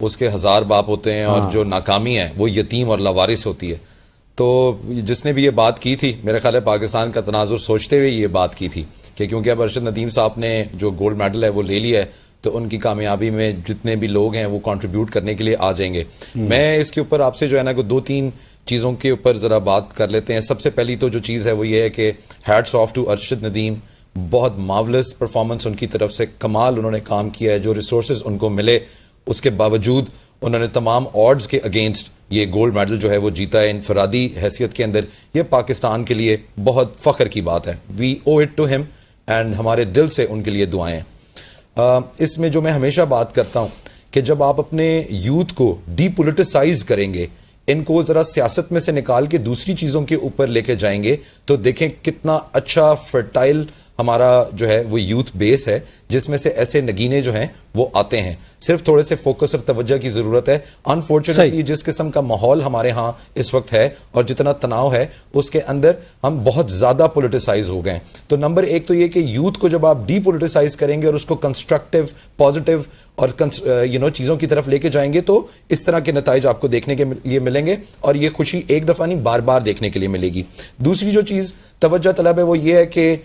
اس کے 1000 باپ ہوتے ہیں اور جو ناکامی ہے وہ یتیم اور لاوارث ہوتی ہے. تو جس نے بھی یہ بات کی تھی میرے خیال ہے پاکستان کا تناظر سوچتے ہوئے یہ بات کی تھی کہ کیونکہ اب ارشد ندیم صاحب نے جو گولڈ میڈل ہے وہ لے لیا ہے تو ان کی کامیابی میں جتنے بھی لوگ ہیں وہ کنٹریبیوٹ کرنے کے لیے آ جائیں گے. میں اس کے اوپر آپ سے جو ہے نا 2-3 چیزوں کے اوپر ذرا بات کر لیتے ہیں. سب سے پہلی تو جو چیز ہے وہ یہ ہے کہ hats of two Arshad Nadeem, بہت مارولس پرفارمنس ان کی طرف سے, کمال انہوں نے کام کیا ہے. جو ریسورسز ان کو ملے اس کے باوجود انہوں نے تمام آڈز کے اگینسٹ یہ گولڈ میڈل جو ہے وہ جیتا ہے انفرادی حیثیت کے اندر. یہ پاکستان کے لیے بہت فخر کی بات ہے. وی او اٹ ٹو ہم اینڈ ہمارے دل سے ان کے لیے دعائیں. اس میں جو میں ہمیشہ بات کرتا ہوں کہ جب آپ اپنے یوتھ کو ڈی پولیٹیسائز کریں گے, ان کو ذرا سیاست میں سے نکال کے دوسری چیزوں کے اوپر لے کے جائیں گے, تو دیکھیں کتنا اچھا فرٹائل ہمارا جو ہے وہ یوتھ بیس ہے جس میں سے ایسے نگینے جو ہیں وہ آتے ہیں. صرف تھوڑے سے فوکس اور توجہ کی ضرورت ہے. انفارچونیٹلی جس قسم کا ماحول ہمارے ہاں اس وقت ہے اور جتنا تناؤ ہے اس کے اندر ہم بہت زیادہ پولیٹیسائز ہو گئے. تو نمبر 1 تو یہ کہ یوتھ کو جب آپ ڈی پولیٹیسائز کریں گے اور اس کو کنسٹرکٹیو پازیٹیو اور چیزوں کی طرف لے کے جائیں گے تو اس طرح کے نتائج آپ کو دیکھنے کے لیے ملیں گے اور یہ خوشی ایک دفعہ نہیں بار بار دیکھنے کے لیے ملے گی. دوسری جو چیز توجہ طلب ہے وہ یہ ہے کہ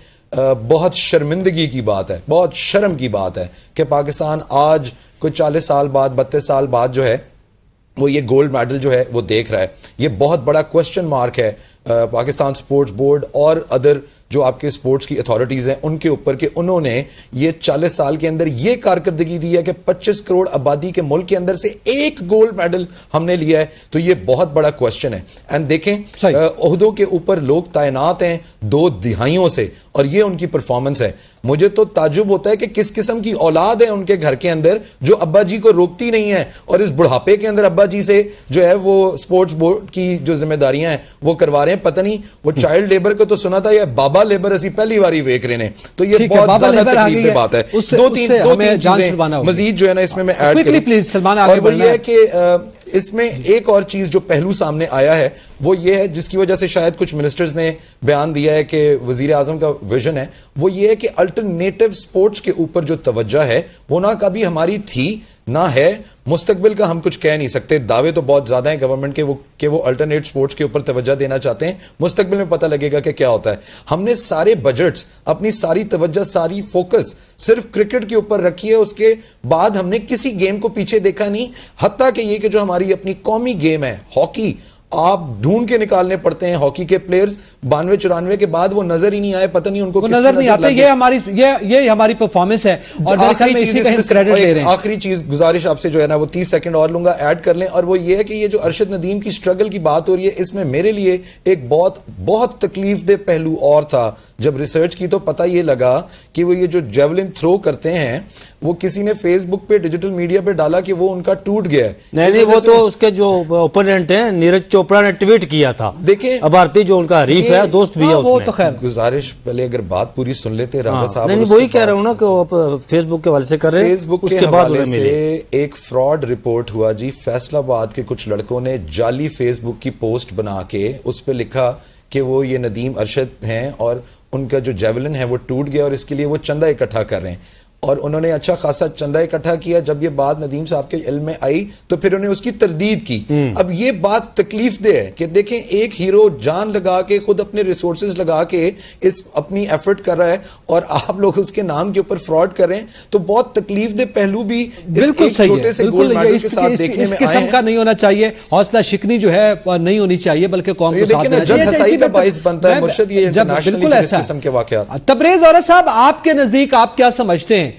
بہت شرمندگی کی بات ہے, بہت شرم کی بات ہے کہ پاکستان آج کوئی 40 سال بعد 32 سال بعد جو ہے وہ یہ گولڈ میڈل جو ہے وہ دیکھ رہا ہے. یہ بہت بڑا کوسچن مارک ہے پاکستان سپورٹس بورڈ اور ادر جو آپ کے سپورٹس کی اتھارٹیز ہیں ان کے اوپر کہ انہوں نے یہ 40 سال کے اندر یہ کارکردگی دی ہے کہ 25 کروڑ آبادی کے ملک کے اندر سے ایک گولڈ میڈل ہم نے لیا ہے. تو یہ بہت بڑا کوسچن ہے. اینڈ دیکھیں عہدوں کے اوپر لوگ تعینات ہیں 2 دہائیوں سے اور یہ ان کی پرفارمنس ہے. مجھے تو تعجب ہوتا ہے کہ کس قسم کی اولاد ہے ان کے گھر کے اندر جو ابا جی کو روکتی نہیں ہے اور اس بڑھاپے کے اندر ابا جی سے جو ہے وہ سپورٹس بورڈ کی جو ذمہ داریاں ہیں وہ کروا رہے ہیں. پتہ نہیں وہ چائلڈ لیبر کو تو سنا تھا یا بابا لیبر اسی پہلی باری ویک رہے ہیں. تو یہ بہت زیادہ تکلیف دہ بات ہے. 2-3 چیزیں مزید جو ہے نا اس میں ایڈ کروں اور وہ یہ ہے کہ اس میں ایک اور چیز جو پہلو سامنے آیا ہے وہ یہ ہے جس کی وجہ سے شاید کچھ منسٹرز نے بیان دیا ہے کہ وزیر اعظم کا ویژن ہے وہ یہ ہے کہ الٹرنیٹیو سپورٹس کے اوپر جو توجہ ہے وہ نہ کبھی ہماری تھی نہ ہے. مستقبل کا ہم کچھ کہہ نہیں سکتے. دعوے تو بہت زیادہ ہیں گورنمنٹ کے کہ وہ الٹرنیٹ سپورٹس کے اوپر توجہ دینا چاہتے ہیں. مستقبل میں پتہ لگے گا کہ کیا ہوتا ہے. ہم نے سارے بجٹس اپنی ساری توجہ ساری فوکس صرف کرکٹ کے اوپر رکھی ہے. اس کے بعد ہم نے کسی گیم کو پیچھے دیکھا نہیں. حتیٰ کہ یہ کہ جو ہماری اپنی قومی گیم ہے ہاکی, آپ ڈھونڈ کے نکالنے پڑتے ہیں ہاکی کے پلیئرز 92-94 کے بعد وہ نظر ہی نہیں آئے. پتہ نہیں ان کو نظر نہیں آتے. یہ ہماری پرفارمنس ہے اور آخری چیز گزارش آپ سے جو ہے نا وہ 30 سیکنڈ اور لوں گا ایڈ کر لیں اور وہ یہ ہے کہ یہ جو ارشد ندیم کی سٹرگل کی بات ہو رہی ہے اس میں میرے لیے ایک بہت تکلیف دہ پہلو اور تھا. جب ریسرچ کی تو پتہ یہ لگا کہ وہ یہ جو جیولن تھرو کرتے ہیں وہ کسی نے فیس بک پہ ڈیجیٹل میڈیا پہ ڈالا کہ وہ ان کا ٹوٹ گیا ہے. نہیں وہ تو اس کے جو اوپوننٹ ہیں نیرج چوپڑا نے ٹویٹ کیا تھا. دیکھیں بھارتی جو ان کا حریف ہے دوست بھی ہے وہ تو خیر گزارش پہلے اگر بات پوری سن لیتے راجہ صاحب. نہیں وہی کہہ رہا ہوں نا کہ آپ فیس بک کے حوالے سے کر رہے ہیں. فیس بک کے حوالے سے ایک فراڈ رپورٹ ہوا جی. فیصل آباد کے کچھ لڑکوں نے جعلی فیس بک کی پوسٹ بنا کے اس پہ لکھا کہ وہ یہ ندیم ارشد ہیں اور ان کا جو جیولن ہے وہ ٹوٹ گیا اور اس کے لیے وہ چندہ اکٹھا کر رہے ہیں اور انہوں نے اچھا خاصا چندہ اکٹھا کیا. جب یہ بات ندیم صاحب کے علم میں آئی تو پھر انہیں اس کی تردید کی. اب یہ بات تکلیف دہ ہے کہ دیکھیں ایک ہیرو جان لگا کے خود اپنے ریسورسز لگا کے اس اپنی ایفرٹ کر رہا ہے اور آپ لوگ اس کے نام کے اوپر فراڈ کر رہے ہیں. تو بہت تکلیف دہ پہلو بھی بالکل چھوٹے سے گولڈ میڈل کے ساتھ دیکھنے میں قسم کا نہیں ہونا چاہیے. حوصلہ شکنی جو ہے نہیں ہونی چاہیے بلکہ قوم کو ساتھ دینا چاہیے. جب ہنسائی کا باعث بنتا ہے مرشد یہ انٹرنیشنلی اس قسم کے واقعات. تبریز عورت صاحب آپ کے نزدیک آپ کیا سمجھتے ہیں؟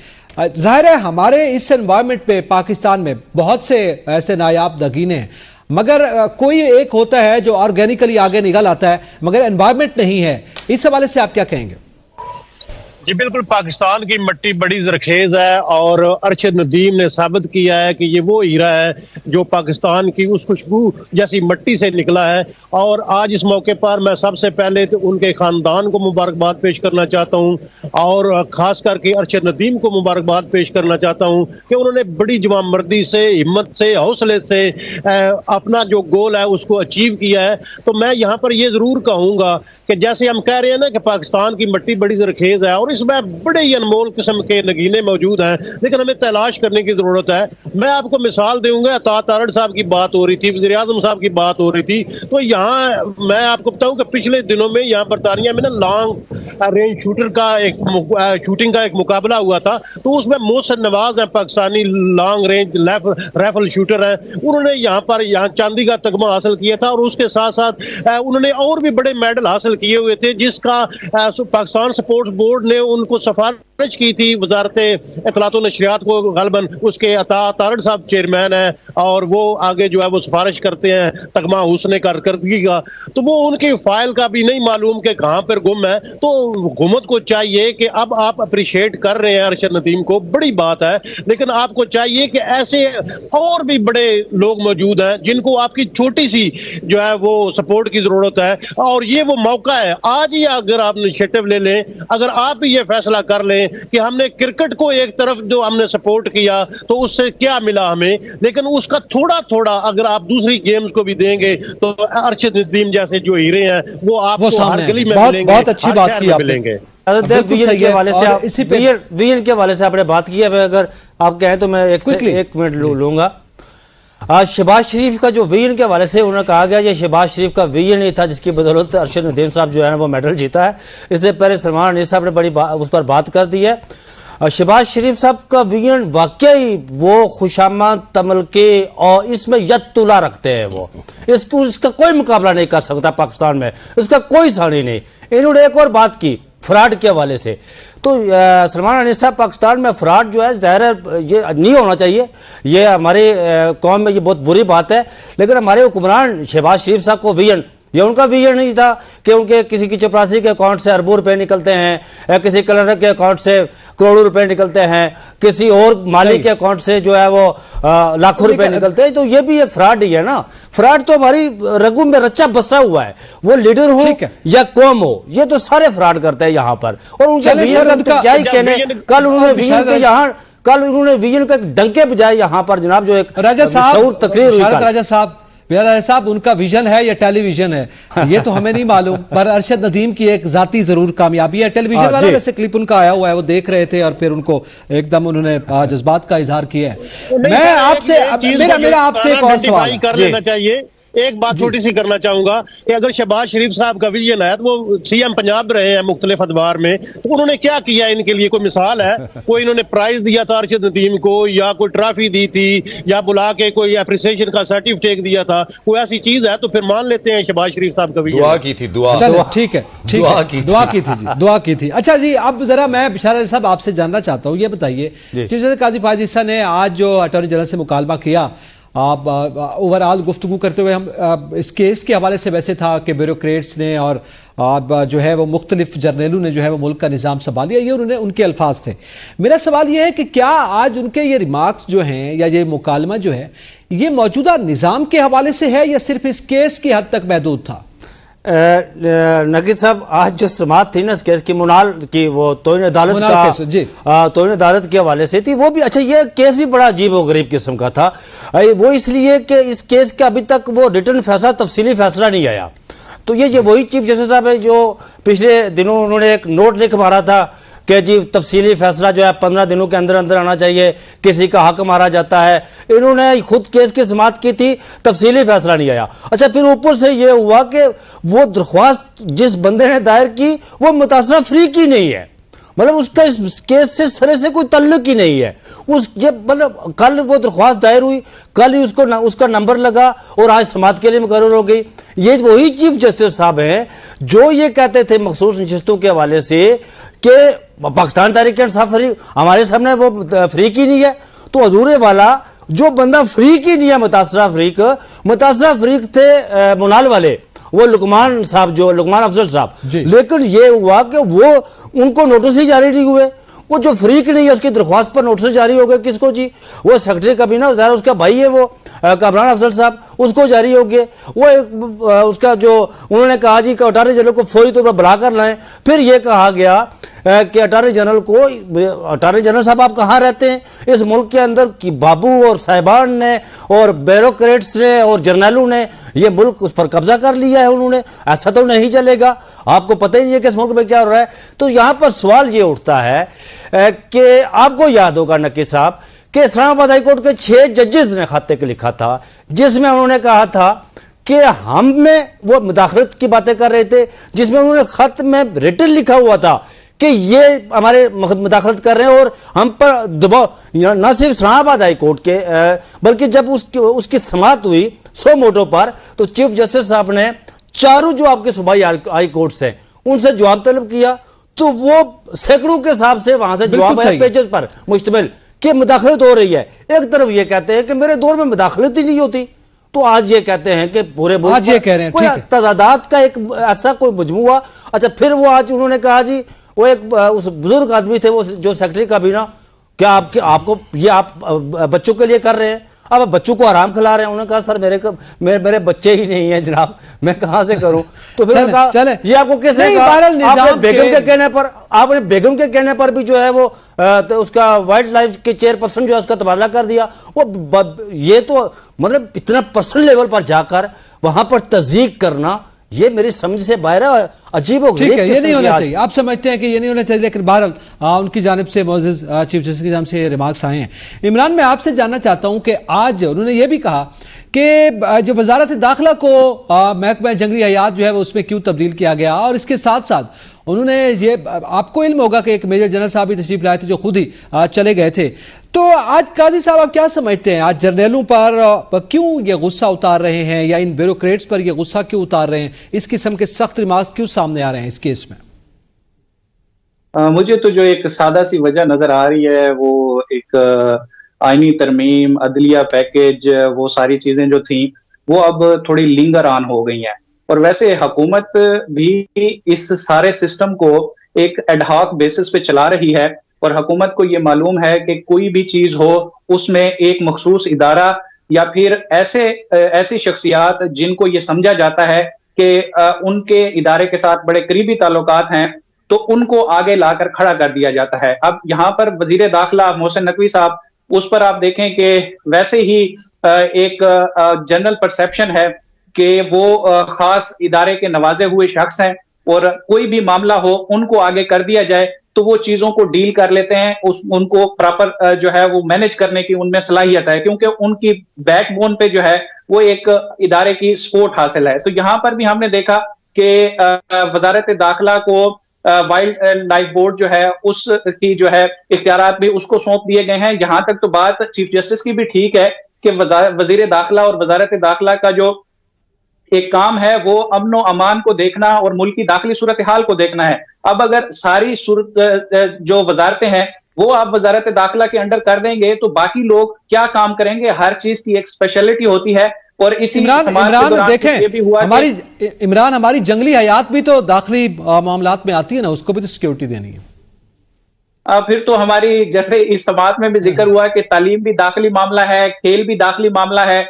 ظاہر ہے ہمارے اس انوائرمنٹ پہ پاکستان میں بہت سے ایسے نایاب نگینے ہیں مگر کوئی ایک ہوتا ہے جو آرگینیکلی آگے نکل آتا ہے مگر انوائرمنٹ نہیں ہے. اس حوالے سے آپ کیا کہیں گے؟ جی بالکل پاکستان کی مٹی بڑی زرخیز ہے اور ارشد ندیم نے ثابت کیا ہے کہ یہ وہ ہیرا ہے جو پاکستان کی اس خوشبو جیسی مٹی سے نکلا ہے. اور آج اس موقع پر میں سب سے پہلے تو ان کے خاندان کو مبارکباد پیش کرنا چاہتا ہوں اور خاص کر کے ارشد ندیم کو مبارکباد پیش کرنا چاہتا ہوں کہ انہوں نے بڑی جوان مردی سے ہمت سے حوصلے سے اپنا جو گول ہے اس کو اچیو کیا ہے. تو میں یہاں پر یہ ضرور کہوں گا کہ جیسے ہم کہہ رہے ہیں نا کہ پاکستان کی مٹی بڑی زرخیز ہے اور اس میں بڑے ہی انمول قسم کے نگینے موجود ہیں، لیکن ہمیں تلاش کرنے کی ضرورت ہے۔ میں آپ کو مثال دوں گا، عطا تارڑ صاحب کی بات ہو رہی تھی، وزیر اعظم صاحب کی بات ہو رہی تھی، تو یہاں میں آپ کو بتاؤں کہ پچھلے دنوں میں یہاں برطانیہ میں نا لانگ رینج شوٹنگ کا ایک مقابلہ ہوا تھا، تو اس میں محسن نواز ہیں، Pakistani long range rifle shooter ہیں، انہوں نے یہاں چاندی کا تمغہ حاصل کیا تھا، اور اس کے ساتھ ساتھ انہوں نے اور بھی بڑے میڈل حاصل کیے ہوئے تھے، جس کا پاکستان سپورٹس بورڈ نے ان کو سفارش کی تھی وزارت اطلاعات و نشریات کو، غالباً اس کے عطا تارڑ صاحب چیئرمین ہیں، اور وہ آگے جو ہے وہ سفارش کرتے ہیں تمغہ حسن کارکردگی کا، تو وہ ان کی فائل کا بھی نہیں معلوم کہ کہاں پر گم ہے۔ تو حکومت کو چاہیے کہ اب آپ اپریشیٹ کر رہے ہیں ارشد ندیم کو، بڑی بات ہے، لیکن آپ کو چاہیے کہ ایسے اور بھی بڑے لوگ موجود ہیں جن کو آپ کی چھوٹی سی جو ہے وہ سپورٹ کی ضرورت ہے، اور یہ وہ موقع ہے آج ہی، اگر آپ انیشیٹو لے لیں، اگر آپ یہ فیصلہ کر لیں کہ ہم نے کرکٹ کو ایک طرف جو ہم نے سپورٹ کیا تو اس سے کیا ملا ہمیں، لیکن اس کا تھوڑا تھوڑا اگر آپ دوسری گیمز کو بھی دیں گے تو ارشد ندیم جیسے جو ہیرے ہیں وہ آپ کو ہر گلی میں ملیں گے، بہت اچھی بات کی آپ نے۔ ویژن کے حوالے سے آپ نے بات کی ہے، اگر آپ کہیں تو میں ایک منٹ لوں گا۔ شہباز شریف کا جو ویژن کے حوالے سے انہوں نے کہا گیا یہ شہباز شریف کا ویژن ہی تھا جس کی بدولت ارشد ندیم صاحب جو ہے نا وہ میڈل جیتا ہے۔ اس سے پہلے سلمان انیس صاحب نے اس پر بات کر دی ہے۔ شہباز شریف صاحب کا ویژن واقعی وہ خوشامد تملکے اور اس میں ید تلا رکھتے ہیں، وہ اس کا کوئی مقابلہ نہیں کر سکتا پاکستان میں، اس کا کوئی ثانی نہیں۔ انہوں نے ایک اور بات کی فراڈ کے حوالے سے، تو سلمان انیس صاحب پاکستان میں فراڈ جو ہے ظاہر ہے یہ نہیں ہونا چاہیے، یہ ہماری قوم میں یہ بہت بری بات ہے، لیکن ہمارے حکمران شہباز شریف صاحب کو ویژن، یہ ان کا ویژن نہیں تھا کہ ان کے کسی کی چپراسی کے اکاؤنٹ سے اربوں روپے نکلتے ہیں، یا کسی کلر کے اکاؤنٹ سے کروڑوں روپے نکلتے ہیں، کسی اور مالی کے اکاؤنٹ سے جو ہے وہ لاکھوں روپے نکلتے ہیں، تو یہ بھی ایک فراڈ ہی ہے نا۔ فراڈ تو ہماری رگوں میں رچا بسا ہوا ہے، وہ لیڈر ہو یا قوم ہو، یہ تو سارے فراڈ کرتے ہیں یہاں پر۔ اور ان کا ویژن کا کیا ہی کہنے، کل انہوں نے ویژن کے یہاں ویژن کا ایک ڈنکے بجائے یہاں پر جناب جو ایک شعور تقریر ہوئی، راجہ صاحب ان کا ویژن ہے یا ٹیلی ویژن ہے یہ تو ہمیں نہیں معلوم، پر ارشد ندیم کی ایک ذاتی ضرور کامیابی ہے۔ ٹیلی ویژن والا ویسے کلپ ان کا آیا ہوا ہے، وہ دیکھ رہے تھے اور پھر ان کو ایک دم انہوں نے جذبات کا اظہار کیا ہے۔ میں آپ سے میرا آپ سے ایک اور سوال کر لینا چاہیے، ایک بات چھوٹی سی کرنا چاہوں گا کہ اگر شہباز شریف صاحب کا ویژن ہے تو وہ سی ایم پنجاب رہے ہیں مختلف ادوار میں، تو انہوں نے کیا کیا ان کے لیے؟ کوئی مثال ہے؟ کوئی انہوں نے پرائز دیا تھا ارشد ندیم کو، یا کوئی ٹرافی دی تھی، یا بلا کے کوئی اپریسیشن کا سرٹیفکیٹ دیا تھا؟ کوئی ایسی چیز ہے تو پھر مان لیتے ہیں شہباز شریف صاحب کا ویژن دعا کی تھی، ٹھیک ہے، دعا کی تھی۔ اچھا جی، اب ذرا میں بشار علی صاحب آپ سے جاننا چاہتا ہوں، یہ بتائیے چیف جسٹس قاضی فائز عیسیٰ نے آج جو اٹارنی جنرل سے مکالمہ کیا، اوورآل گفتگو کرتے ہوئے ہم اس کیس کے حوالے سے ویسے تھا کہ بیوروکریٹس نے اور جو ہے وہ مختلف جرنیلوں نے جو ہے وہ ملک کا نظام سنبھالیا، یہ ان کے الفاظ تھے۔ میرا سوال یہ ہے کہ کیا آج ان کے یہ ریمارکس جو ہیں یا یہ مکالمہ جو ہے یہ موجودہ نظام کے حوالے سے ہے یا صرف اس کیس کی حد تک محدود تھا؟ نقید صاحب، آج جو سماعت تھی نا اس کیس کی، منال کی، وہ توہین عدالت کے حوالے سے تھی، وہ بھی اچھا، یہ کیس بھی بڑا عجیب و غریب قسم کا تھا، وہ اس لیے کہ اس کیس کا ابھی تک وہ ریٹن فیصلہ، تفصیلی فیصلہ نہیں آیا۔ تو یہ وہی چیف جسٹس صاحب ہے جو پچھلے دنوں انہوں نے ایک نوٹ لکھ مارا تھا کہ جی تفصیلی فیصلہ جو ہے 15 دنوں کے اندر آنا چاہیے، کسی کا حق مارا جاتا ہے۔ انہوں نے خود کیس کی سماعت کی تھی، تفصیلی فیصلہ نہیں آیا۔ اچھا، پھر اوپر سے یہ ہوا کہ وہ درخواست جس بندے نے دائر کی وہ متاثرہ فریق ہی نہیں ہے، مطلب اس کا اس کیس سے سرے سے کوئی تعلق ہی نہیں ہے۔ مطلب کل وہ درخواست دائر ہوئی، کل ہی اس کا نمبر لگا اور آج سماعت کے لیے مقرر ہو گئی۔ یہ وہی چیف جسٹس صاحب ہیں جو یہ کہتے تھے مخصوص نشستوں کے حوالے سے کہ پاکستان تحریک انصاف ہمارے سامنے وہ فریق ہی نہیں ہے۔ تو حضور والا جو بندہ فریق ہی نہیں ہے، متاثرہ فریق تھے منال والے، وہ لقمان افضل صاحب، لیکن یہ ہوا کہ وہ ان کو نوٹس ہی جاری نہیں ہوئے، وہ جو فریق نہیں ہے اس کی درخواست پر نوٹس جاری ہو گئے، کس کو جی؟ وہ سیکرٹری کابینہ ظاہر اس کا بھائی ہے وہ کامران افضل صاحب، اس کو جاری ہو گئے۔ وہ اس کا جو انہوں نے کہا جی کہ اٹارنی جنرل کو فوری طور پر بلا کر لائیں۔ پھر یہ کہا گیا کہ اٹارنی جنرل صاحب آپ کہاں رہتے ہیں؟ اس ملک کے اندر کی بابو اور صاحبان نے اور بیوروکریٹس نے اور جرنیلوں نے یہ ملک اس پر قبضہ کر لیا ہے انہوں نے. ایسا تو نہیں چلے گا. آپ کو پتہ ہی نہیں ہے کہ اس ملک میں کیا ہو رہا ہے. تو یہاں پر سوال یہ اٹھتا ہے کہ آپ کو یاد ہوگا نقی صاحب کہ اسلام آباد ہائی کورٹ کے 6 ججز نے خط لکھا تھا جس میں انہوں نے کہا تھا کہ ہم میں وہ مداخلت کی باتیں کر رہے تھے، جس میں انہوں نے خط میں ریٹن لکھا ہوا تھا کہ یہ ہمارے مداخلت کر رہے ہیں اور ہم پر دباؤ. نہ صرف اسلام آباد ہائی کورٹ کے بلکہ جب اس کی سماعت ہوئی 100 موٹو پر تو چیف جسٹس صاحب نے چاروں جو آپ کے صوبائی ہائی کورٹس ہیں ان سے جواب طلب کیا تو وہ سینکڑوں کے حساب سے وہاں سے جواب ہے پیجز پر مشتمل کہ مداخلت ہو رئی ہے. ایک طرف یہ کہتے ہیں کہ میرے دور میں مداخلت ہی نہیں ہوتی، تو آج یہ کہتے ہیں کہ پورے ملک میں کوئی تضادات کا ایک ایسا کوئی مجموعہ. اچھا پھر وہ آج انہوں نے کہا جی وہ ایک اس بزرگ آدمی تھے وہ جو سیکرٹری کابینہ، کیا آپ کو یہ آپ بچوں کے لیے کر رہے ہیں، اب بچوں کو آرام کھلا رہے ہیں. انہوں نے کہا سر میرے بچے ہی نہیں ہیں جناب، میں کہاں سے کروں. تو پھر کہا یہ آپ کو کس نے کہا؟ آپ نے بیگم کے کہنے پر بھی جو ہے وہ اس کا وائلڈ لائف کے چیئرپرسن جو ہے اس کا تبادلہ کر دیا. وہ یہ تو مطلب اتنا پرسنل لیول پر جا کر وہاں پر تضییق کرنا یہ میری سمجھ سے باہر ہے، عجیب و غریب. یہ نہیں ہونا چاہیے. آپ سمجھتے ہیں کہ یہ نہیں ہونا چاہیے، لیکن بہرحال ان کی جانب سے معزز چیف جسٹس کی جانب سے ریمارکس آئے ہیں. عمران میں آپ سے جاننا چاہتا ہوں کہ آج انہوں نے یہ بھی کہا کہ جو وزارت داخلہ کو محکمہ جنگلی حیات جو ہے وہ اس میں کیوں تبدیل کیا گیا، اور اس کے ساتھ ساتھ انہوں نے یہ آپ کو علم ہوگا کہ ایک میجر جنرل صاحب بھی تشریف لائے تھے جو خود ہی چلے گئے تھے. تو آج قاضی صاحب آپ کیا سمجھتے ہیں آج جرنیلوں پر کیوں یہ غصہ اتار رہے ہیں یا ان بیوروکریٹس پر یہ غصہ کیوں اتار رہے ہیں؟ اس قسم کے سخت ریمارکس کیوں سامنے آ رہے ہیں اس کیس میں؟ مجھے تو جو ایک سادہ سی وجہ نظر آ رہی ہے وہ ایک آئینی ترمیم، عدلیہ پیکیج، وہ ساری چیزیں جو تھیں وہ اب تھوڑی لنگر آن ہو گئی ہیں. اور ویسے حکومت بھی اس سارے سسٹم کو ایک ایڈ ہاک بیسس پہ چلا رہی ہے، اور حکومت کو یہ معلوم ہے کہ کوئی بھی چیز ہو اس میں ایک مخصوص ادارہ یا پھر ایسی شخصیات جن کو یہ سمجھا جاتا ہے کہ ان کے ادارے کے ساتھ بڑے قریبی تعلقات ہیں تو ان کو آگے لا کر کھڑا کر دیا جاتا ہے. اب یہاں پر وزیر داخلہ محسن نقوی صاحب، اس پر آپ دیکھیں کہ ویسے ہی ایک جنرل پرسیپشن ہے کہ وہ خاص ادارے کے نوازے ہوئے شخص ہیں اور کوئی بھی معاملہ ہو ان کو آگے کر دیا جائے تو وہ چیزوں کو ڈیل کر لیتے ہیں، ان کو پراپر جو ہے وہ مینج کرنے کی ان میں صلاحیت ہے کیونکہ ان کی بیک بون پہ جو ہے وہ ایک ادارے کی سپورٹ حاصل ہے. تو یہاں پر بھی ہم نے دیکھا کہ وزارت داخلہ کو وائلڈ لائف بورڈ جو ہے اس کی جو ہے اختیارات بھی اس کو سونپ دیے گئے ہیں. یہاں تک تو بات چیف جسٹس کی بھی ٹھیک ہے کہ وزیر داخلہ اور وزارت داخلہ کا جو ایک کام ہے وہ امن و امان کو دیکھنا اور ملک کی داخلی صورتحال کو دیکھنا ہے. اب اگر ساری جو وزارتیں ہیں وہ آپ وزارت داخلہ کے انڈر کر دیں گے تو باقی لوگ کیا کام کریں گے؟ ہر چیز کی ایک اسپیشلٹی ہوتی ہے. اور اسی عمران دیکھیں ہماری جنگلی حیات بھی تو داخلی معاملات میں آتی ہے نا، اس کو بھی تو سیکیورٹی دینی ہے. پھر تو ہماری جیسے اس سماعت میں بھی ذکر ہوا کہ تعلیم بھی داخلی معاملہ ہے، کھیل بھی داخلی معاملہ ہے،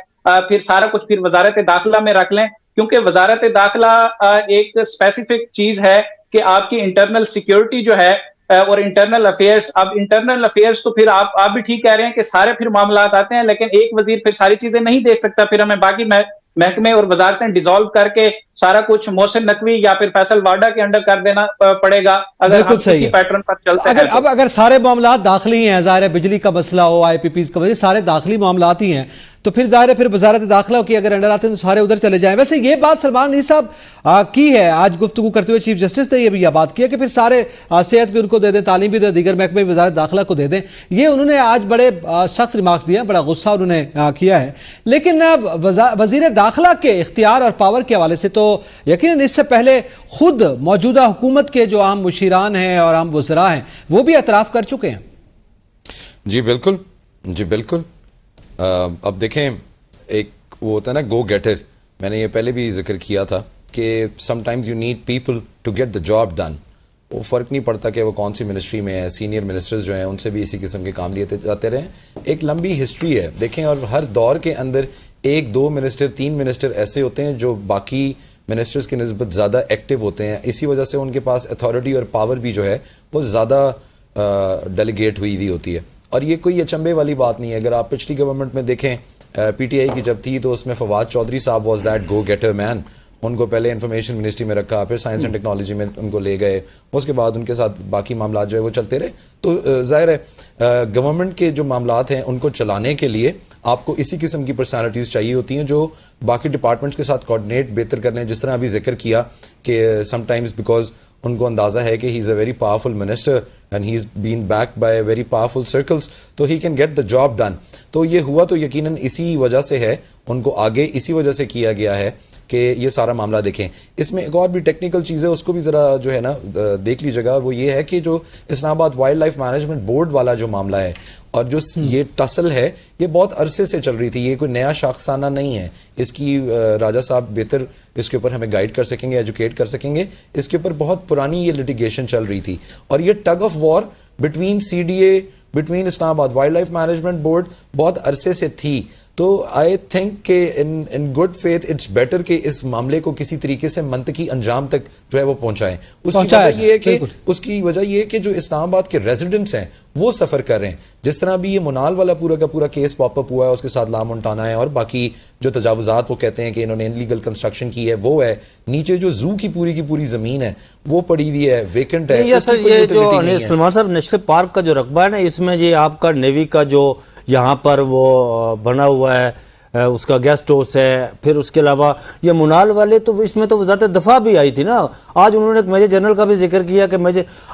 پھر سارا کچھ پھر وزارت داخلہ میں رکھ لیں کیونکہ وزارت داخلہ ایک اسپیسیفک چیز ہے کہ آپ کی انٹرنل سیکیورٹی جو ہے اور انٹرنل افیئرس. اب انٹرنل افیئرس تو پھر آپ بھی ٹھیک کہہ رہے ہیں کہ سارے پھر معاملات آتے ہیں، لیکن ایک وزیر پھر ساری چیزیں نہیں دیکھ سکتا. پھر ہمیں باقی محکمے اور وزارتیں ڈیزالو کر کے سارا کچھ محسن نقوی یا پھر فیصل واڈا کے انڈر کر دینا پڑے گا اگر ہم اسی پیٹرن پر چلتے ہیں. اب اگر سارے معاملات داخلی ہیں، ظاہر ہے بجلی کا مسئلہ ہو، آئی پی پیز کا مسئلہ، سارے داخلی معاملات ہی ہیں تو پھر ظاہر ہے پھر وزارت داخلہ کی اگر انڈر آتے ہیں تو سارے ادھر چلے جائیں. ویسے یہ بات سلمان علی صاحب کی ہے آج گفتگو کرتے ہوئے چیف جسٹس نے یہ بھی بات کیا کہ پھر سارے صحت بھی ان کو دے دیں، تعلیم بھی دے دیں، دیگر محکمے وزارت داخلہ کو دے دیں. یہ انہوں نے آج بڑے سخت ریمارکس دیا، بڑا غصہ انہوں نے کیا ہے. لیکن وزیر داخلہ کے اختیار اور پاور کے حوالے سے تو یقیناً اس سے پہلے خود موجودہ حکومت کے جو عام مشیران ہیں اور عام وزراء ہیں وہ بھی اعتراف کر چکے ہیں. جی بالکل. اب دیکھیں ایک وہ ہوتا ہے نا گو گیٹر، میں نے یہ پہلے بھی ذکر کیا تھا کہ sometimes you need people to get the job done. وہ فرق نہیں پڑتا کہ وہ کون سی منسٹری میں ہے، سینئر منسٹرز جو ہیں ان سے بھی اسی قسم کے کام لیے جاتے رہے. ایک لمبی ہسٹری ہے دیکھیں، اور ہر دور کے اندر 1 2 منسٹر 3 منسٹر ایسے ہوتے ہیں جو باقی منسٹرز کی نسبت زیادہ ایکٹیو ہوتے ہیں, اسی وجہ سے ان کے پاس اتھارٹی اور پاور بھی جو ہے وہ زیادہ ڈیلیگیٹ ہوئی ہوتی ہے. اور یہ کوئی اچنبے والی بات نہیں ہے. اگر آپ پچھلی گورنمنٹ میں دیکھیں, پی ٹی آئی کی جب تھی تو اس میں فواد چودھری صاحب واز دیٹ گو گیٹر مین. ان کو پہلے انفارمیشن منسٹری میں رکھا, پھر سائنس اینڈ ٹیکنالوجی میں ان کو لے گئے, اس کے بعد ان کے ساتھ باقی معاملات جو ہے وہ چلتے رہے. تو ظاہر ہے گورنمنٹ کے جو معاملات ہیں ان کو چلانے کے لیے آپ کو اسی قسم کی پرسنالٹیز چاہیے ہوتی ہیں جو باقی ڈپارٹمنٹس کے ساتھ کوآرڈینیٹ بہتر کر لیں. جس طرح ابھی ذکر کیا کہ سم ٹائمز بیکاز ان کو اندازہ ہے کہ he is a very powerful minister and he is been backed by very powerful circles, تو he can get the job done. تو یہ ہوا تو یقیناً اسی وجہ سے ہے, ان کو آگے اسی وجہ سے کیا گیا ہے کہ یہ سارا معاملہ دیکھیں. اس میں ایک اور بھی ٹیکنیکل چیز ہے, اس کو بھی ذرا جو ہے نا دیکھ لیجیے گا. وہ یہ ہے کہ جو اسلام آباد وائلڈ لائف مینجمنٹ بورڈ والا جو معاملہ ہے اور جو یہ ٹسل ہے یہ بہت عرصے سے چل رہی تھی. یہ کوئی نیا شاخسانہ نہیں ہے. اس کی راجہ صاحب بہتر اس کے اوپر ہمیں گائیڈ کر سکیں گے, ایجوکیٹ کر سکیں گے. اس کے اوپر بہت پرانی یہ لٹیگیشن چل رہی تھی اور یہ tug of war between C D A, between Islamabad wild life management board بہت عرصے سے تھی. تو آئی تھنک کہ in good faith it's better کہ اس معاملے کو کسی طریقے سے منطقی انجام تک جو ہے وہ پہنچائیں. اس کی وجہ یہ ہے کہ جو اسلام آباد کے ریزیڈنٹس ہیں وہ سفر کر رہے ہیں. جس طرح بھی یہ منال والا پورا کا پورا کیس پاپ اپ ہوا ہے, اس کے ساتھ لامنٹانا ہے اور باقی جو تجاوزات وہ کہتے ہیں کہ انہوں نے انلیگل کنسٹرکشن کی ہے وہ ہے. نیچے جو زو کی پوری زمین ہے وہ پڑی ہوئی ہے, ویکنٹ ہے. یہ جو سلمان صاحب نیشنل پارک کا جو رقبہ ہے نا, اس میں یہ آپ کا نیوی کا جو یہاں پر وہ بنا ہوا ہے اس کا گیسٹ ہاؤس ہے, پھر اس کے علاوہ یہ منال والے تو اس میں تو وزارت دفاع بھی آئی تھی نا. آج انہوں نے میجر جنرل کا بھی ذکر کیا کہ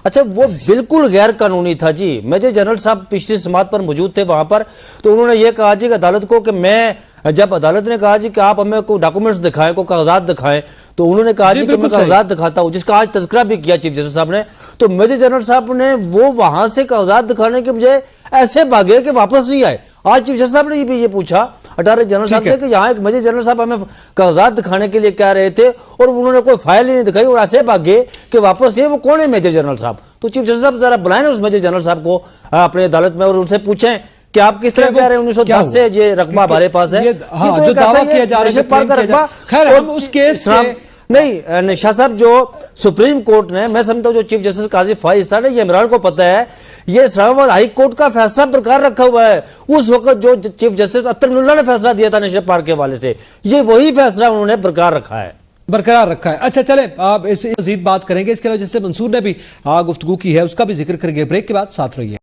اچھا وہ بالکل غیر قانونی تھا جی. میجر جنرل صاحب پچھلی سماعت پر موجود تھے وہاں پر, تو انہوں نے یہ کہا جی کہ عدالت کو کہ میں جب عدالت نے کہا جی کہ آپ ہمیں کوئی ڈاکومنٹس دکھائیں, کوئی کاغذات دکھائیں, تو انہوں نے کہا جی کہ میں کاغذات دکھاتا ہوں, جس کا آج تذکرہ بھی کیا چیف جسٹس صاحب نے. تو میجر جنرل صاحب نے وہ وہاں سے کاغذات دکھانے کے بجائے ایسے بھاگے کہ واپس نہیں آئے. آج چیف جسٹس صاحب نے بھی یہ پوچھا اٹارنی جنرل صاحب سے کہ یہاں ایک میجر جنرل صاحب ہمیں کاغذات دکھانے کے لیے کہہ رہے تھے اور انہوں نے کوئی فائل ہی نہیں دکھائی اور ایسے بھاگے کہ واپس یہ وہ کون ہے میجر جنرل صاحب. تو چیف جسٹس صاحب ذرا بلائیں اس میجر جنرل صاحب کو اپنے عدالت میں اور ان سے پوچھیں کہ آپ کس طرح کہہ رہے ہیں 1910 سے یہ رقبہ ہمارے پاس ہے. جو دعویٰ کیا جا رہا ہے اس کیس نہیں شاہ صاحب, جو سپریم کورٹ نے, میں سمجھتا ہوں جو چیف جسٹس قاضی فائز صاحب نے, یہ عمران کو پتہ ہے, یہ اسلام آباد ہائی کورٹ کا فیصلہ برقرار رکھا ہوا ہے. اس وقت جو چیف جسٹس اطہر من اللہ نے فیصلہ دیا تھا نیشنل پارک کے حوالے سے, یہ وہی فیصلہ انہوں نے برقرار رکھا ہے. اچھا چلیں آپ مزید بات کریں گے. اس کے علاوہ جس سے منصور نے بھی گفتگو کی ہے اس کا بھی ذکر کریں گے. بریک کے بعد ساتھ رہیے.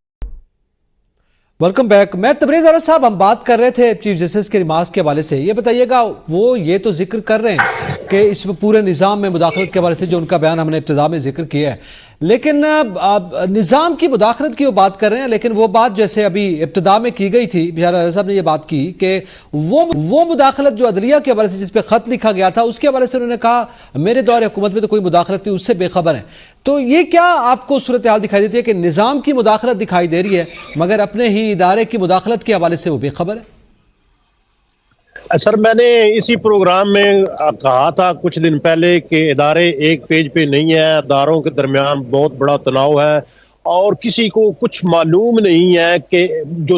Welcome back. میں تبریز احمد صاحب, ہم بات کر رہے تھے چیف جسٹس کے ریمارکس کے حوالے سے. یہ بتائیے گا وہ یہ تو ذکر کر رہے ہیں کہ اس پورے نظام میں مداخلت کے حوالے سے جو ان کا بیان ہم نے ابتدا میں ذکر کیا ہے, لیکن نظام کی مداخلت کی وہ بات کر رہے ہیں, لیکن وہ بات جیسے ابھی ابتدا میں کی گئی تھی, بیچارہ رضا صاحب نے یہ بات کی کہ وہ مداخلت جو عدلیہ کے حوالے سے جس پہ خط لکھا گیا تھا اس کے حوالے سے انہوں نے کہا میرے دور حکومت میں تو کوئی مداخلت تھی, اس سے بے خبر ہیں. تو یہ کیا آپ کو صورتحال دکھائی دیتی ہے کہ نظام کی مداخلت دکھائی دے رہی ہے مگر اپنے ہی ادارے کی مداخلت کے حوالے سے وہ بے خبر ہے؟ سر میں نے اسی پروگرام میں کہا تھا کچھ دن پہلے کہ ادارے ایک پیج پہ نہیں ہیں, اداروں کے درمیان بہت بڑا تناؤ ہے اور کسی کو کچھ معلوم نہیں ہے کہ جو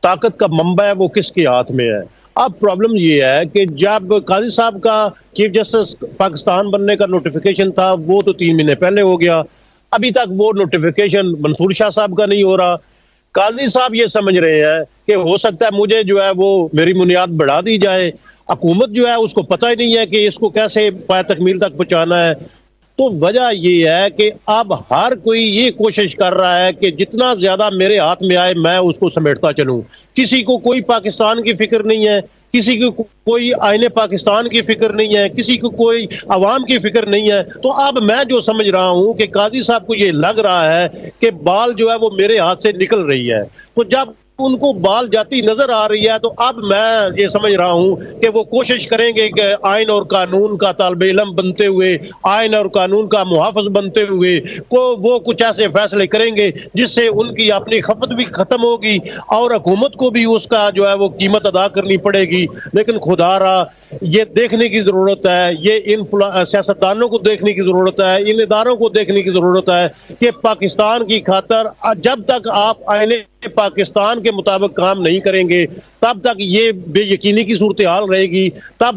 طاقت کا منبع ہے وہ کس کے ہاتھ میں ہے. اب پرابلم یہ ہے کہ جب قاضی صاحب کا چیف جسٹس پاکستان بننے کا نوٹیفیکیشن تھا وہ تو 3 مہینے پہلے ہو گیا, ابھی تک وہ نوٹیفیکیشن منصور شاہ صاحب کا نہیں ہو رہا. قاضی صاحب یہ سمجھ رہے ہیں کہ ہو سکتا ہے مجھے جو ہے وہ میری بنیاد بڑھا دی جائے, حکومت جو ہے اس کو پتہ ہی نہیں ہے کہ اس کو کیسے پائے تکمیل تک پہنچانا ہے. تو وجہ یہ ہے کہ اب ہر کوئی یہ کوشش کر رہا ہے کہ جتنا زیادہ میرے ہاتھ میں آئے میں اس کو سمیٹتا چلوں. کسی کو کوئی پاکستان کی فکر نہیں ہے, کسی کو کوئی آئین پاکستان کی فکر نہیں ہے, کسی کو کوئی عوام کی فکر نہیں ہے. تو اب میں جو سمجھ رہا ہوں کہ قاضی صاحب کو یہ لگ رہا ہے کہ بال جو ہے وہ میرے ہاتھ سے نکل رہی ہے. تو جب ان کو بال جاتی نظر آ رہی ہے تو اب میں یہ سمجھ رہا ہوں کہ وہ کوشش کریں گے کہ آئین اور قانون کا طالب علم بنتے ہوئے, آئین اور قانون کا محافظ بنتے ہوئے وہ کچھ ایسے فیصلے کریں گے جس سے ان کی اپنی خپت بھی ختم ہوگی اور حکومت کو بھی اس کا جو ہے وہ قیمت ادا کرنی پڑے گی. لیکن خدا را یہ دیکھنے کی ضرورت ہے, یہ ان سیاستدانوں کو دیکھنے کی ضرورت ہے, ان اداروں کو دیکھنے کی ضرورت ہے کہ پاکستان کی خاطر جب تک آپ آئین پاکستان کے مطابق کام نہیں کریں گے تب تک یہ بے یقینی کی صورتحال رہے گی, تب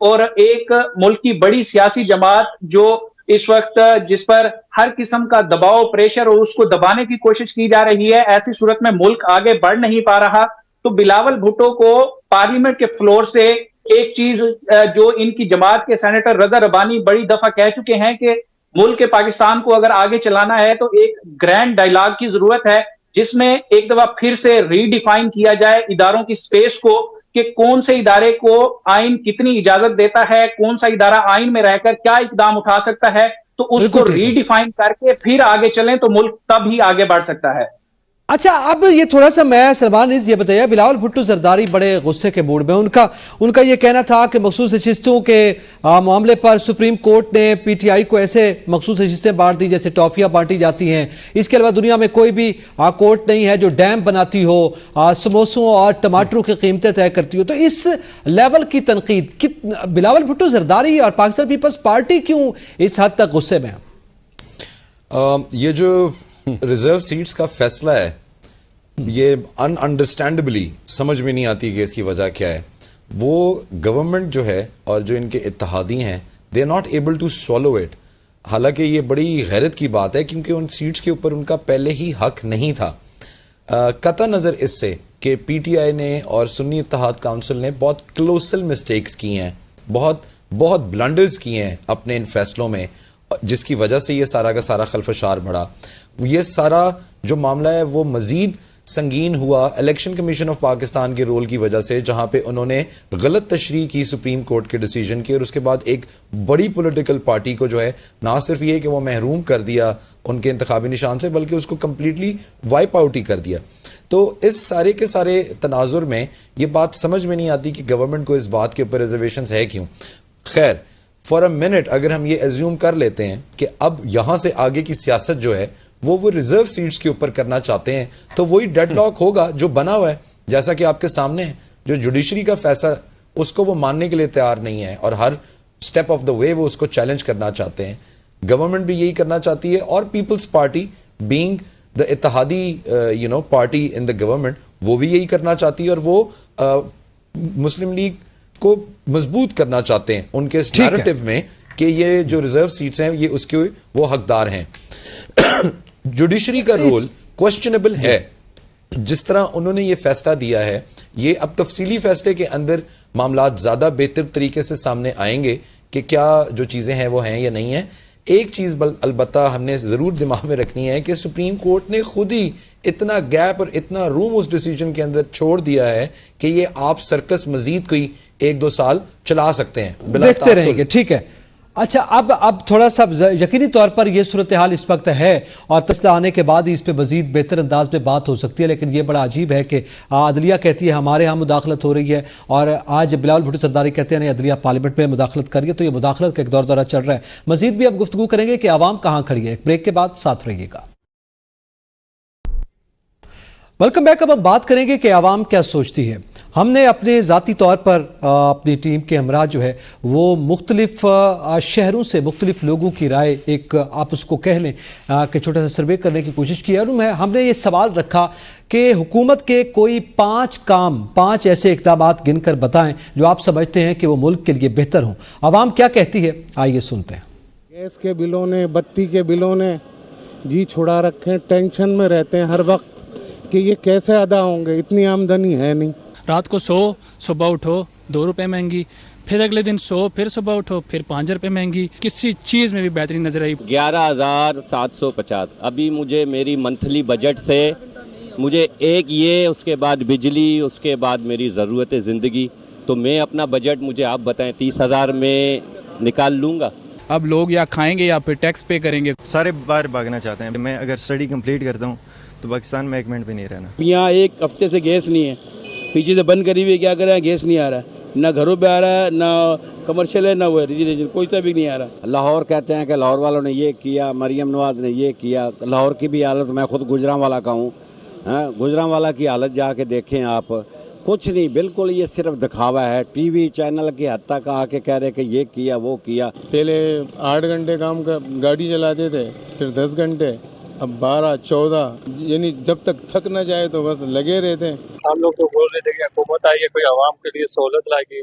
اور ایک ملک کی بڑی سیاسی جماعت جو اس وقت جس پر ہر قسم کا دباؤ پریشر اور اس کو دبانے کی کوشش کی جا رہی ہے، ایسی صورت میں ملک آگے بڑھ نہیں پا رہا، تو بلاول بھٹو کو پارلیمنٹ کے فلور سے ایک چیز جو ان کی جماعت کے سینیٹر رضا ربانی بڑی دفعہ کہہ چکے ہیں کہ ملک پاکستان کو اگر آگے چلانا ہے تو ایک گرینڈ ڈائیلاگ کی ضرورت ہے، جس میں ایک دفعہ پھر سے ری ڈیفائن کیا جائے اداروں کی سپیس کو، کہ کون سے ادارے کو آئین کتنی اجازت دیتا ہے، کون سا ادارہ آئین میں رہ کر کیا اقدام اٹھا سکتا ہے، تو اس کو ری ڈیفائن کر کے پھر آگے چلیں تو ملک تب ہی آگے بڑھ سکتا ہے۔ اچھا، اب یہ تھوڑا سا میں سلمان عزیز یہ بتایا، بلاول بھٹو زرداری بڑے غصے کے موڈ میں، ان کا یہ کہنا تھا کہ مخصوص نشستوں کے معاملے پر سپریم کورٹ نے پی ٹی آئی کو ایسے مخصوص نشستیں بانٹ دی جیسے ٹافیاں بانٹی جاتی ہیں، اس کے علاوہ دنیا میں کوئی بھی کورٹ نہیں ہے جو ڈیم بناتی ہو، سموسوں اور ٹماٹروں کی قیمتیں طے کرتی ہو۔ تو اس لیول کی تنقید بلاول بھٹو زرداری اور پاکستان پیپلز پارٹی کیوں اس حد تک غصے میں ہیں؟ یہ جو ریزرو سیٹس کا فیصلہ ہے یہ انڈرسٹینڈبلی سمجھ میں نہیں آتی کہ اس کی وجہ کیا ہے۔ وہ گورنمنٹ جو ہے اور جو ان کے اتحادی ہیں they are not able to swallow it, حالانکہ یہ بڑی غیرت کی بات ہے کیونکہ ان سیٹس کے اوپر ان کا پہلے ہی حق نہیں تھا۔ قطع نظر اس سے کہ پی ٹی آئی نے اور سنی اتحاد کونسل نے بہت کلوسل مسٹیکس کی ہیں، بہت بلنڈرز کیے ہیں اپنے ان فیصلوں میں، جس کی وجہ سے یہ سارا کا سارا خلفشار بڑھا۔ یہ سارا جو معاملہ ہے وہ مزید سنگین ہوا الیکشن کمیشن آف پاکستان کے رول کی وجہ سے، جہاں پہ انہوں نے غلط تشریح کی سپریم کورٹ کے ڈیسیجن کی، اور اس کے بعد ایک بڑی پولیٹیکل پارٹی کو جو ہے نہ صرف یہ کہ وہ محروم کر دیا ان کے انتخابی نشان سے، بلکہ اس کو کمپلیٹلی وائپ آؤٹ ہی کر دیا۔ تو اس سارے کے سارے تناظر میں یہ بات سمجھ میں نہیں آتی کہ گورنمنٹ کو اس بات کے اوپر ریزرویشنز ہے کیوں۔ خیر، فار اے منٹ اگر ہم یہ ایزیوم کر لیتے ہیں کہ اب یہاں سے آگے کی سیاست جو ہے وہ ریزرو سیٹس کے اوپر کرنا چاہتے ہیں، تو وہی ڈیڈ لاک ہوگا جو بنا ہوا ہے، جیسا کہ آپ کے سامنے ہے۔ جو جوڈیشری کا فیصلہ اس کو وہ ماننے کے لیے تیار نہیں ہے، اور ہر سٹیپ آف دا وے وہ اس کو چیلنج کرنا چاہتے ہیں۔ گورنمنٹ بھی یہی کرنا چاہتی ہے، اور پیپلز پارٹی بینگ دا اتحادی پارٹی ان دا گورنمنٹ وہ بھی یہی کرنا چاہتی ہے، اور وہ مسلم لیگ کو مضبوط کرنا چاہتے ہیں ان کے اس نیریٹو میں کہ یہ جو ریزرو سیٹس ہیں یہ اس کے وہ حقدار ہیں۔ جوڈیشری کا رول کوسچنبل ہے، جس طرح انہوں نے یہ فیصلہ دیا ہے۔ یہ اب تفصیلی فیصلے کے اندر معاملات زیادہ بہتر طریقے سے سامنے آئیں گے کہ کیا جو چیزیں ہیں وہ ہیں یا نہیں ہیں۔ ایک چیز البتہ ہم نے ضرور دماغ میں رکھنی ہے کہ سپریم کورٹ نے خود ہی اتنا گیپ اور اتنا روم اس ڈیسیجن کے اندر چھوڑ دیا ہے کہ یہ آپ سرکس مزید کوئی 1-2 سال چلا سکتے ہیں، دیکھتے رہیں گے۔ ٹھیک ہے، اچھا، اب تھوڑا سا یقینی طور پر یہ صورتحال اس وقت ہے، اور فیصلہ آنے کے بعد ہی اس پہ مزید بہتر انداز میں بات ہو سکتی ہے، لیکن یہ بڑا عجیب ہے کہ عدلیہ کہتی ہے ہمارے ہاں مداخلت ہو رہی ہے، اور آج بلاول بھٹو زرداری کہتے ہیں نہیں عدلیہ پارلیمنٹ میں مداخلت کر رہی ہے۔ تو یہ مداخلت کا ایک دورہ چل رہا ہے۔ مزید بھی اب گفتگو کریں گے کہ عوام کہاں کھڑی ہے۔ ایک بریک کے بعد ساتھ رہیے گا۔ Welcome back. اب ہم بات کریں گے کہ عوام کیا سوچتی ہے۔ ہم نے اپنے ذاتی طور پر اپنی ٹیم کے ہمراہ جو ہے وہ مختلف شہروں سے مختلف لوگوں کی رائے، ایک آپ اس کو کہہ لیں کہ چھوٹا سا سروے کرنے کی کوشش کی، اور ہم نے یہ سوال رکھا کہ حکومت کے کوئی 5 ایسے اقدامات گن کر بتائیں جو آپ سمجھتے ہیں کہ وہ ملک کے لیے بہتر ہوں۔ عوام کیا کہتی ہے، آئیے سنتے ہیں۔ گیس کے بلوں نے، بتی کے بلوں نے جی چھڑا رکھے، ٹینشن میں رہتے ہیں ہر وقت کہ یہ کیسے ادا ہوں گے، اتنی آمدنی ہے نہیں۔ رات کو 100 صبح اٹھو 2 روپے مہنگی، پھر اگلے دن 100 پھر صبح اٹھو پھر 5 روپے مہنگی، کسی چیز میں بھی بہتری نظر آئی۔ 11,750 ابھی مجھے میری منتھلی بجٹ سے مجھے ایک یہ، اس کے بعد بجلی، اس کے بعد میری ضرورت زندگی، تو میں اپنا بجٹ مجھے آپ بتائیں 30,000 میں نکال لوں گا۔ اب لوگ یا کھائیں گے یا پھر ٹیکس پے کریں گے۔ سارے باہر بھاگنا چاہتے ہیں۔ میں اگر اسٹڈی کمپلیٹ کرتا ہوں تو پاکستان میں 1 منٹ بھی نہیں رہنا۔ یہاں 1 ہفتے سے گیس نہیں ہے، پیچھے سے بند کری ہوئی، کیا کریں، گیس نہیں آ رہا ہے، نہ گھروں پہ آ رہا ہے، نہ کمرشل ہے، نہ وہ ریزیڈینشل، کوئی سا بھی نہیں آ رہا۔ لاہور کہتے ہیں کہ لاہور والوں نے یہ کیا، مریم نواز نے یہ کیا۔ لاہور کی بھی حالت، میں خود گجرانوالہ کا ہوں، گجرانوالہ کی حالت جا کے دیکھیں آپ، کچھ نہیں، بالکل یہ صرف دکھاوا ہے۔ ٹی وی چینل کی حد تک آ کے کہہ رہے کہ یہ کیا وہ کیا۔ پہلے 8 گھنٹے کام کا گاڑی چلاتے تھے، پھر 10 گھنٹے، اب 12-14، یعنی جب تک تھک نہ جائے تو بس لگے رہتے ہیں۔ ہم لوگ تو بول رہے تھے کہ حکومت آئی ہے، کوئی عوام کے لیے سہولت لائے گی،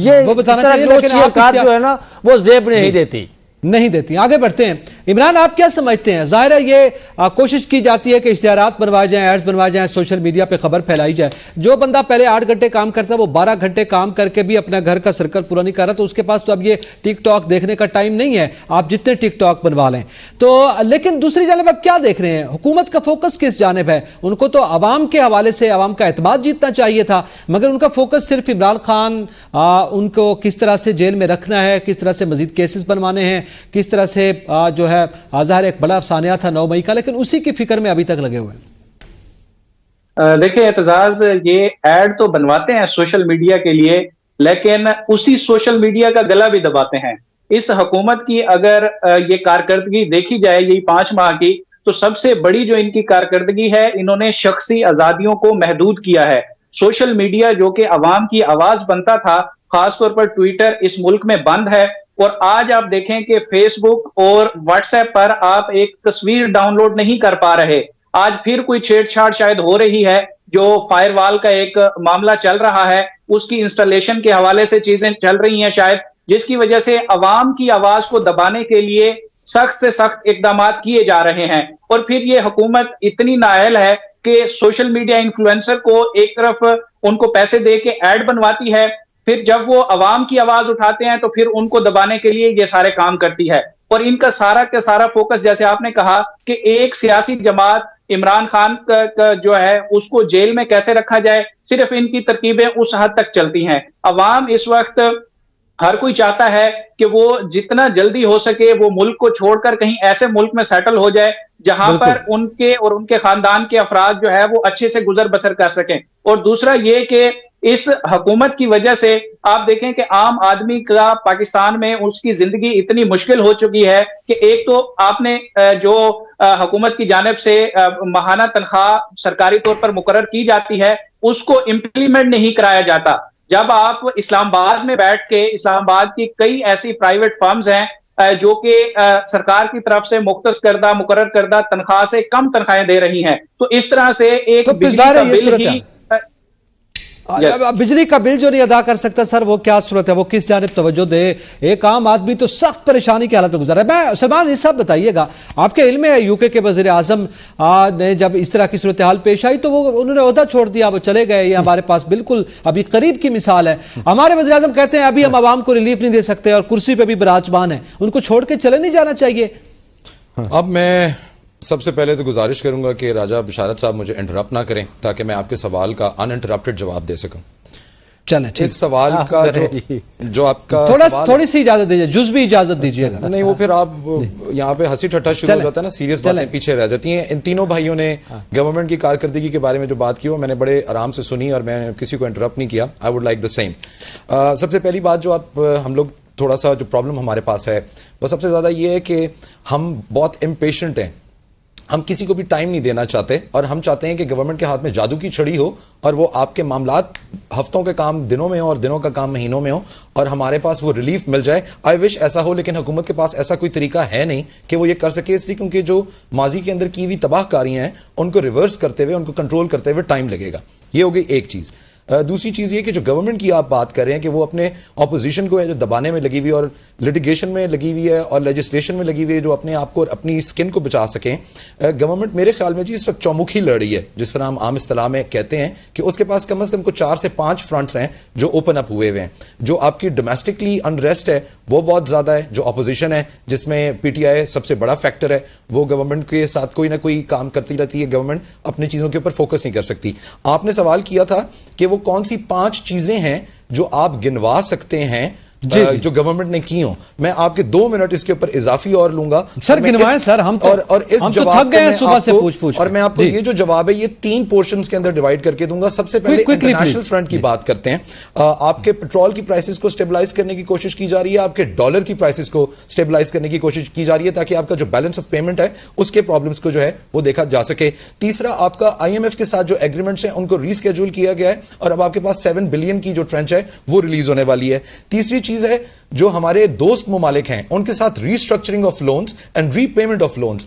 یہ وہ بتانا اس طرح چاہیے، کی لیکن اچھی آپ حرکات کیا- جو ہے نا وہ زیب نہیں دیتی. نہیں دیتی. آگے بڑھتے ہیں. عمران آپ کیا سمجھتے ہیں؟ ظاہر ہے یہ کوشش کی جاتی ہے کہ اشتہارات بنوائے جائیں، ایڈز بنوائے جائیں، سوشل میڈیا پہ خبر پھیلائی جائے. جو بندہ پہلے 8 گھنٹے کام کرتا ہے وہ 12 گھنٹے کام کر کے بھی اپنا گھر کا سرکل پورا نہیں کر رہا، تو اس کے پاس تو اب یہ ٹک ٹاک دیکھنے کا ٹائم نہیں ہے، آپ جتنے ٹک ٹاک بنوا لیں. تو لیکن دوسری جانب آپ کیا دیکھ رہے ہیں؟ حکومت کا فوکس کس جانب ہے؟ ان کو تو عوام کے حوالے سے عوام کا اعتماد جیتنا چاہیے تھا، مگر ان کا فوکس صرف عمران خان ان کو کس طرح سے جیل میں رکھنا ہے، کس طرح سے مزید کیسز بنوانے ہیں، کس طرح سے جو ہے ظاہر ایک بڑا افسانہ تھا 9 مئی کا، لیکن اسی کی فکر میں ابھی تک لگے ہوئے ہیں. دیکھیں اعتزاز، یہ ایڈ تو بنواتے ہیں سوشل میڈیا کے لیے، لیکن اسی سوشل میڈیا کا گلا بھی دباتے ہیں. اس حکومت کی اگر یہ کارکردگی دیکھی جائے یہ 5 ماہ کی، تو سب سے بڑی جو ان کی کارکردگی ہے، انہوں نے شخصی آزادیوں کو محدود کیا ہے. سوشل میڈیا جو کہ عوام کی آواز بنتا تھا، خاص طور پر ٹویٹر اس ملک میں بند ہے. اور آج آپ دیکھیں کہ فیس بک اور واٹس ایپ پر آپ ایک تصویر ڈاؤن لوڈ نہیں کر پا رہے. آج پھر کوئی چھیڑ چھاڑ شاید ہو رہی ہے، جو فائر وال کا ایک معاملہ چل رہا ہے، اس کی انسٹالیشن کے حوالے سے چیزیں چل رہی ہیں شاید، جس کی وجہ سے عوام کی آواز کو دبانے کے لیے سخت سے سخت اقدامات کیے جا رہے ہیں. اور پھر یہ حکومت اتنی نااہل ہے کہ سوشل میڈیا انفلوئنسر کو ایک طرف ان کو پیسے دے کے ایڈ بنواتی ہے، پھر جب وہ عوام کی آواز اٹھاتے ہیں تو پھر ان کو دبانے کے لیے یہ سارے کام کرتی ہے. اور ان کا سارا کا سارا فوکس، جیسے آپ نے کہا کہ ایک سیاسی جماعت عمران خان کا جو ہے اس کو جیل میں کیسے رکھا جائے، صرف ان کی ترکیبیں اس حد تک چلتی ہیں. عوام اس وقت ہر کوئی چاہتا ہے کہ وہ جتنا جلدی ہو سکے وہ ملک کو چھوڑ کر کہیں ایسے ملک میں سیٹل ہو جائے جہاں پر ان کے اور ان کے خاندان کے افراد جو ہے وہ اچھے سے گزر بسر کر سکیں. اور دوسرا یہ کہ اس حکومت کی وجہ سے آپ دیکھیں کہ عام آدمی کا پاکستان میں اس کی زندگی اتنی مشکل ہو چکی ہے کہ ایک تو آپ نے جو حکومت کی جانب سے ماہانہ تنخواہ سرکاری طور پر مقرر کی جاتی ہے اس کو امپلیمنٹ نہیں کرایا جاتا. جب آپ اسلام آباد میں بیٹھ کے، اسلام آباد کی کئی ایسی پرائیویٹ فرمز ہیں جو کہ سرکار کی طرف سے مختص کردہ مقرر کردہ تنخواہ سے کم تنخواہیں دے رہی ہیں، تو اس طرح سے ایک بجلی کا بل ہی بجلی کا بل جو نہیں ادا کر سکتا سر، وہ کیا صورت ہے؟ وہ کس جانب توجہ دے؟ ایک عام آدمی تو سخت پریشانی کی حالت میں گزر رہا ہے. میں سلمان، یہ سب بتائیے گا، آپ کے علم ہے UK کے وزیر اعظم نے جب اس طرح کی صورتحال پیش آئی تو وہ انہوں نے عہدہ چھوڑ دیا، وہ چلے گئے. یہ ہمارے پاس بالکل ابھی قریب کی مثال ہے. ہمارے وزیر اعظم کہتے ہیں ابھی ہم عوام کو ریلیف نہیں دے سکتے اور کرسی پہ بھی براجمان ہیں، ان کو چھوڑ کے چلے نہیں جانا چاہیے. اب میں سب سے پہلے تو گزارش کروں گا کہ راجہ بشارت صاحب مجھے انٹرپٹ نہ کریں تاکہ میں آپ کے سوال کا ان انٹرپٹڈ جواب دے سکوں. چلیں اس سوال کا جو آپ کا تھوڑی سی اجازت دیجیے، جزوی اجازت دیجیے گا. نہیں، وہ پھر آپ یہاں پہ ہنسی ٹھٹھا شروع ہو جاتا ہے نا، سیریس باتیں پیچھے رہ جاتی ہیں. ان تینوں بھائیوں نے گورنمنٹ کی کارکردگی کے بارے میں جو بات کی وہ میں نے بڑے آرام سے سنی اور میں کسی کو انٹرپٹ نہیں کیا. I would like the same. سب سے پہلی بات جو ہم لوگ تھوڑا سا جو پرابلم ہمارے پاس ہے وہ سب سے زیادہ یہ ہے کہ ہم بہت امپیشنٹ ہیں. ہم کسی کو بھی ٹائم نہیں دینا چاہتے اور ہم چاہتے ہیں کہ گورنمنٹ کے ہاتھ میں جادو کی چھڑی ہو اور وہ آپ کے معاملات ہفتوں کے کام دنوں میں ہو اور دنوں کا کام مہینوں میں ہو اور ہمارے پاس وہ ریلیف مل جائے. آئی وش ایسا ہو، لیکن حکومت کے پاس ایسا کوئی طریقہ ہے نہیں کہ وہ یہ کر سکے، اس لیے کیونکہ جو ماضی کے اندر کی ہوئی تباہ کاریاں ہیں ان کو ریورس کرتے ہوئے، ان کو کنٹرول کرتے ہوئے ٹائم لگے گا. یہ ہو گئی ایک چیز. دوسری چیز یہ کہ جو گورنمنٹ کی آپ بات کر رہے ہیں کہ وہ اپنے اپوزیشن کو ہے جو دبانے میں لگی ہوئی اور لٹیگیشن میں لگی ہوئی ہے اور لیجسلیشن میں لگی ہوئی ہے جو اپنے آپ کو اپنی سکن کو بچا سکیں. گورنمنٹ میرے خیال میں جی اس وقت چومکھی لڑ رہی ہے، جس طرح ہم عام اصطلاح میں کہتے ہیں کہ اس کے پاس کم از کم کو 4 سے 5 فرنٹس ہیں جو اوپن اپ ہوئے ہوئے ہیں. جو آپ کی ڈومیسٹکلی انریسٹ ہے وہ بہت زیادہ ہے. جو اپوزیشن ہے جس میں PTI سب سے بڑا فیکٹر ہے، وہ گورنمنٹ کے ساتھ کوئی نہ کوئی کام کرتی رہتی ہے. گورنمنٹ اپنی چیزوں کے اوپر فوکس نہیں کر سکتی. آپ نے سوال کیا تھا کہ وہ کون سی 5 چیزیں ہیں جو آپ گنوا سکتے ہیں جو گورنمنٹ نے کی ہوں. میں آپ کے 2 منٹ اس کے اوپر اضافی اور لوں گا سر. گنوائیں سر، ہم تو تھک گئے ہیں صبح سے پوچھ اور میں آپ کو یہ جو جواب ہے یہ 3 پورشنز کے اندر ڈیوائڈ کر کے دوں گا. سب سے پہلے انٹرنیشنل فرنٹ کی بات کرتے ہیں. آپ کے پیٹرول کی پرائسز کو سٹیبلائز کرنے کی کوشش کی جا رہی ہے، آپ کے ڈالر کی پرائسز کو سٹیبلائز کرنے کی کوشش کی جا رہی ہے تاکہ آپ کا جو بیلنس آف پیمنٹ ہے اس کے پرابلمس کو جو ہے وہ دیکھا جا سکے. تیسرا، آپ کا IMF کے ساتھ جو ایگریمنٹس ہیں ان کو ریسکیڈول کیا گیا ہے اور اب آپ کے پاس 7 بلین کی جو ٹرنچ ہے وہ ریلیز ہونے والی ہے. تیسری چیز ہے جو ہمارے دوست ممالک ہیں ان کے ساتھ restructuring of loans and repayment of loans.